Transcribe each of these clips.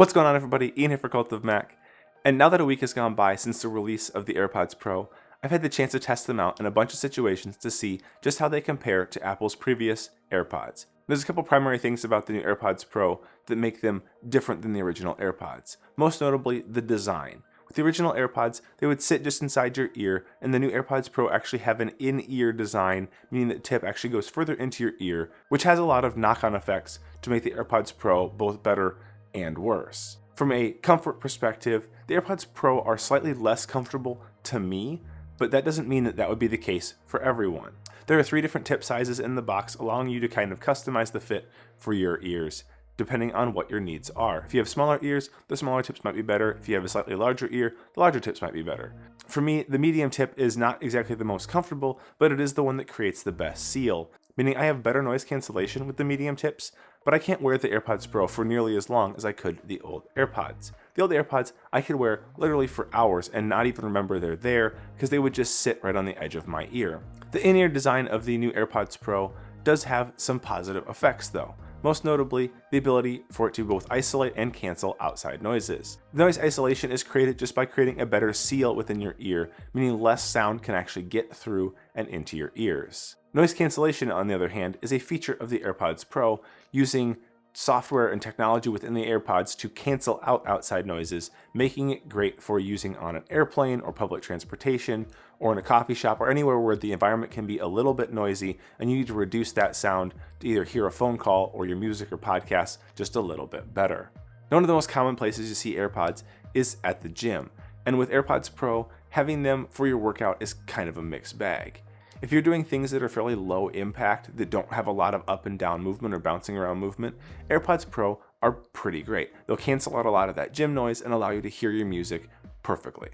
What's going on, everybody? Ian here for Cult of Mac. And now that a week has gone by since the release of the AirPods Pro, I've had the chance to test them out in a bunch of situations to see just how they compare to Apple's previous AirPods. There's a couple primary things about the new AirPods Pro that make them different than the original AirPods. Most notably, the design. With the original AirPods, they would sit just inside your ear, and the new AirPods Pro actually have an in-ear design, meaning that the tip actually goes further into your ear, which has a lot of knock-on effects to make the AirPods Pro both better and worse. From a comfort perspective, the AirPods Pro are slightly less comfortable to me, but that doesn't mean that would be the case for everyone. There are 3 different tip sizes in the box, allowing you to kind of customize the fit for your ears, depending on what your needs are. If you have smaller ears, the smaller tips might be better. If you have a slightly larger ear, the larger tips might be better. For me, the medium tip is not exactly the most comfortable, but it is the one that creates the best seal, meaning I have better noise cancellation with the medium tips, but I can't wear the AirPods Pro for nearly as long as I could the old AirPods. The old AirPods I could wear literally for hours and not even remember they're there because they would just sit right on the edge of my ear. The in-ear design of the new AirPods Pro does have some positive effects though. Most notably, the ability for it to both isolate and cancel outside noises. The noise isolation is created just by creating a better seal within your ear, meaning less sound can actually get through and into your ears. Noise cancellation, on the other hand, is a feature of the AirPods Pro, using software and technology within the AirPods to cancel out outside noises, making it great for using on an airplane or public transportation or in a coffee shop or anywhere where the environment can be a little bit noisy and you need to reduce that sound to either hear a phone call or your music or podcast just a little bit better. One of the most common places you see AirPods is at the gym, and with AirPods Pro, having them for your workout is kind of a mixed bag. If you're doing things that are fairly low impact, that don't have a lot of up and down movement or bouncing around movement, AirPods Pro are pretty great. They'll cancel out a lot of that gym noise and allow you to hear your music perfectly.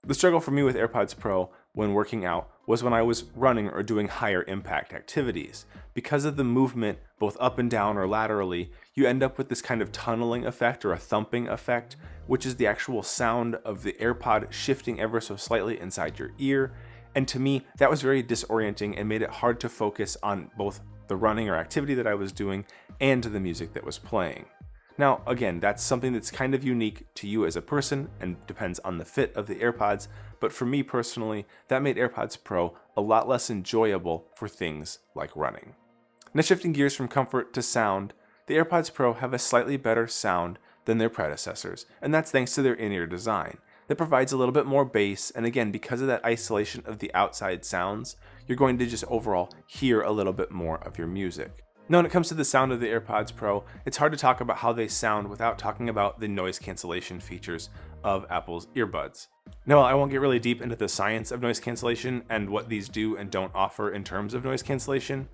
The struggle for me with AirPods Pro when working out was when I was running or doing higher impact activities. Because of the movement, both up and down or laterally, you end up with this kind of tunneling effect or a thumping effect, which is the actual sound of the AirPod shifting ever so slightly inside your ear. And to me, that was very disorienting and made it hard to focus on both the running or activity that I was doing and the music that was playing. Now, again, that's something that's kind of unique to you as a person and depends on the fit of the AirPods, but for me personally, that made AirPods Pro a lot less enjoyable for things like running. Now, shifting gears from comfort to sound, the AirPods Pro have a slightly better sound than their predecessors, and that's thanks to their in-ear design. That provides a little bit more bass, and again, because of that isolation of the outside sounds, you're going to just overall hear a little bit more of your music. Now, when it comes to the sound of the AirPods Pro, it's hard to talk about how they sound without talking about the noise cancellation features of Apple's earbuds. Now, I won't get really deep into the science of noise cancellation and what these do and don't offer in terms of noise cancellation.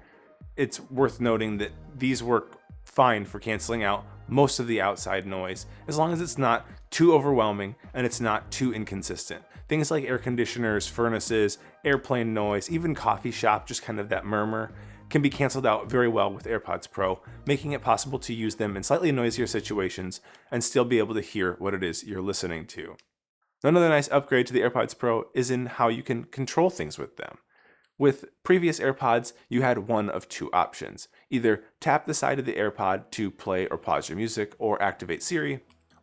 It's worth noting that these work fine for canceling out most of the outside noise, as long as it's not too overwhelming and it's not too inconsistent. Things like air conditioners, furnaces, airplane noise, even coffee shop, just kind of that murmur, can be canceled out very well with AirPods Pro, making it possible to use them in slightly noisier situations and still be able to hear what it is you're listening to. Another nice upgrade to the AirPods Pro is in how you can control things with them. With previous AirPods, you had one of 2 options. Either tap the side of the AirPod to play or pause your music or activate Siri,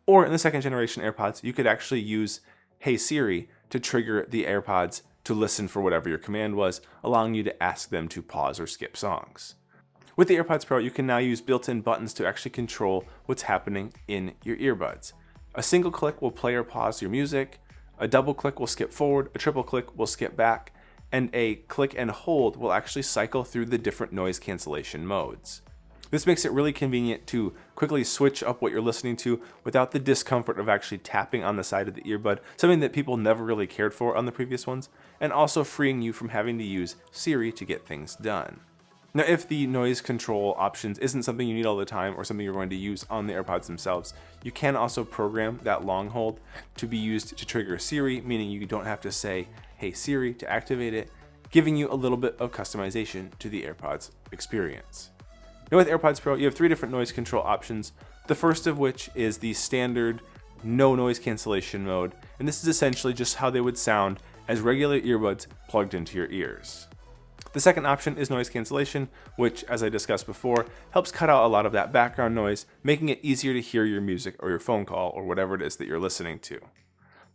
or in the second generation AirPods, you could actually use Hey Siri to trigger the AirPods to listen for whatever your command was, allowing you to ask them to pause or skip songs. With the AirPods Pro, you can now use built-in buttons to actually control what's happening in your earbuds. A single click will play or pause your music, a double click will skip forward, a triple click will skip back, and a click and hold will actually cycle through the different noise cancellation modes. This makes it really convenient to quickly switch up what you're listening to without the discomfort of actually tapping on the side of the earbud, something that people never really cared for on the previous ones, and also freeing you from having to use Siri to get things done. Now, if the noise control options isn't something you need all the time or something you're going to use on the AirPods themselves, you can also program that long hold to be used to trigger Siri, meaning you don't have to say, Hey Siri, to activate it, giving you a little bit of customization to the AirPods experience. Now, with AirPods Pro, you have 3 different noise control options, the first of which is the standard no noise cancellation mode, and this is essentially just how they would sound as regular earbuds plugged into your ears. The second option is noise cancellation, which, as I discussed before, helps cut out a lot of that background noise, making it easier to hear your music or your phone call or whatever it is that you're listening to.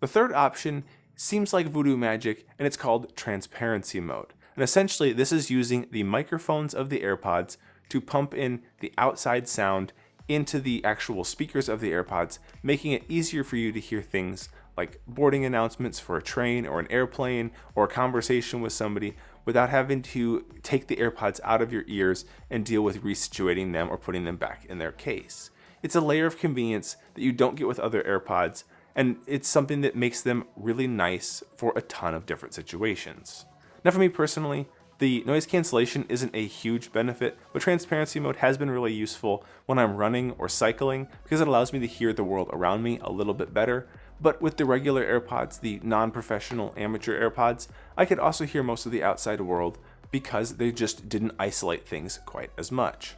The third option seems like voodoo magic, and it's called transparency mode. And essentially, this is using the microphones of the AirPods to pump in the outside sound into the actual speakers of the AirPods, making it easier for you to hear things like boarding announcements for a train or an airplane or a conversation with somebody without having to take the AirPods out of your ears and deal with resituating them or putting them back in their case. It's a layer of convenience that you don't get with other AirPods, and it's something that makes them really nice for a ton of different situations. Now for me personally, the noise cancellation isn't a huge benefit, but transparency mode has been really useful when I'm running or cycling because it allows me to hear the world around me a little bit better. But with the regular AirPods, the non-professional amateur AirPods, I could also hear most of the outside world because they just didn't isolate things quite as much.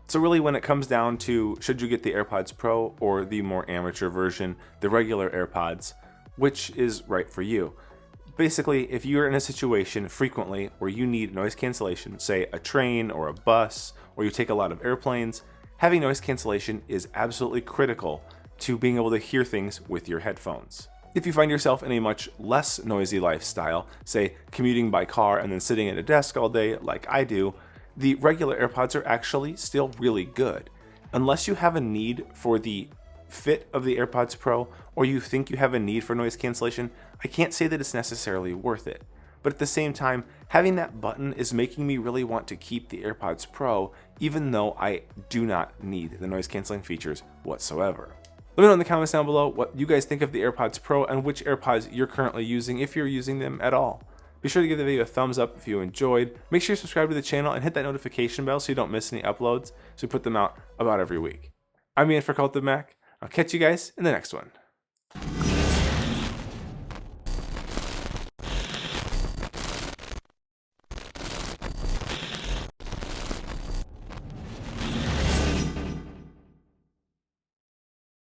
So really when it comes down to should you get the AirPods Pro or the more amateur version, the regular AirPods, which is right for you? Basically, if you're in a situation frequently where you need noise cancellation, say a train or a bus, or you take a lot of airplanes, having noise cancellation is absolutely critical to being able to hear things with your headphones. If you find yourself in a much less noisy lifestyle, say commuting by car and then sitting at a desk all day like I do, the regular AirPods are actually still really good. Unless you have a need for the fit of the AirPods Pro or you think you have a need for noise cancellation, I can't say that it's necessarily worth it. But at the same time, having that button is making me really want to keep the AirPods Pro even though I do not need the noise canceling features whatsoever. Let me know in the comments down below what you guys think of the AirPods Pro and which AirPods you're currently using if you're using them at all. Be sure to give the video a thumbs up if you enjoyed. Make sure you subscribe to the channel and hit that notification bell so you don't miss any uploads, so we put them out about every week. I'm Ian for Cult of Mac. I'll catch you guys in the next one.